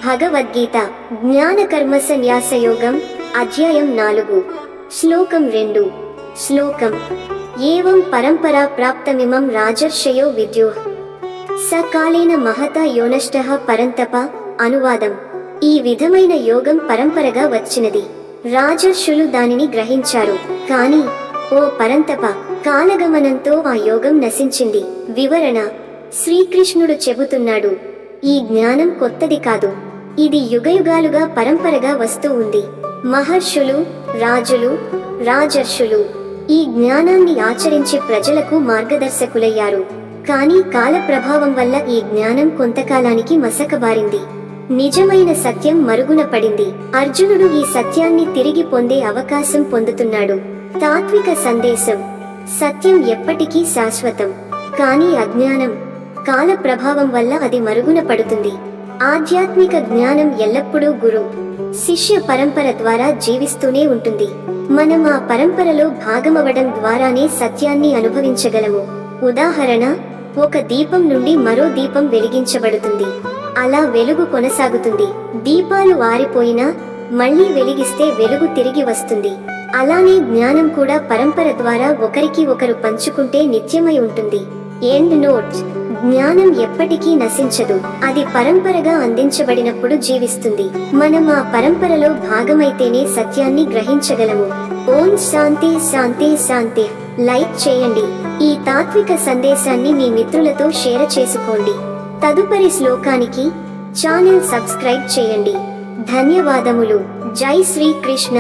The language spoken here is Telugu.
భగవద్గీత జ్ఞానకర్మ సన్యాసయోగం అధ్యాయం 4 శ్లోకం 2 శ్లోకం ఏవం పరంపరా ప్రాప్తమిమం రాజర్షయో విద్యుః సకాలేన మహతా యోనష్టః పరంతప. అనువాదం: ఈ విధమైన యోగం పరంపరగా వచ్చినది, రాజర్షులు దానిని గ్రహించారు, కాని ఓ పరంతప, కాలగమనంతో ఆ యోగం నశించింది. వివరణ: శ్రీకృష్ణుడు చెబుతున్నాడు, ఈ జ్ఞానం కొత్తది కాదు, ఇది యుగయుగాలుగా పరంపరగా వస్తూ ఉంది. మహర్షులు, రాజులు, రాజర్షులు ఈ జ్ఞానాన్ని ఆచరించి ప్రజలకు మార్గదర్శకులయ్యారు. కానీ కాల ప్రభావం వల్ల ఈ జ్ఞానం కొంతకాలానికి మసకబారింది. నిజమైన సత్యం మరుగున పడింది. అర్జునుడు ఈ సత్యాన్ని తిరిగి పొందే అవకాశం పొందుతున్నాడు. తాత్విక సందేశం: సత్యం ఎప్పటికీ శాశ్వతం, కానీ అజ్ఞానం కాల ప్రభావం వల్ల అది మరుగున పడుతుంది. ఆధ్యాత్మిక జ్ఞానం ఎల్లప్పుడూ గురు శిష్య పరంపర ద్వారా జీవిస్తూనే ఉంటుంది. మనం ఆ పరంపరలో భాగమవడం ద్వారానే సత్యాన్ని అనుభవించగలము. ఉదాహరణ: ఒక దీపం నుండి మరో దీపం వెలిగించబడుతుంది, అలా వెలుగు కొనసాగుతుంది. దీపాలు ఆరిపోయినా మళ్లీ వెలిగిస్తే వెలుగు తిరిగి వస్తుంది. అలానే జ్ఞానం కూడా పరంపర ద్వారా ఒకరికి ఒకరు పంచుకుంటే నిత్యమై ఉంటుంది. ఎండ్ నోట్: జ్ఞానం ఎప్పటికీ నశించదు, అది పరంపరగా అందించబడినప్పుడు జీవిస్తుంది. మనం ఆ పరంపరలో భాగమైతేనే సత్యాన్ని గ్రహించగలము. ఓం శాంతి శాంతి శాంతి. లైక్ చేయండి. ఈ తాత్విక సందేశాన్ని మీ మిత్రులతో షేర్ చేసుకోండి. తదుపరి శ్లోకానికి ఛానల్ సబ్స్క్రైబ్ చేయండి. ధన్యవాదములు. జై శ్రీకృష్ణ.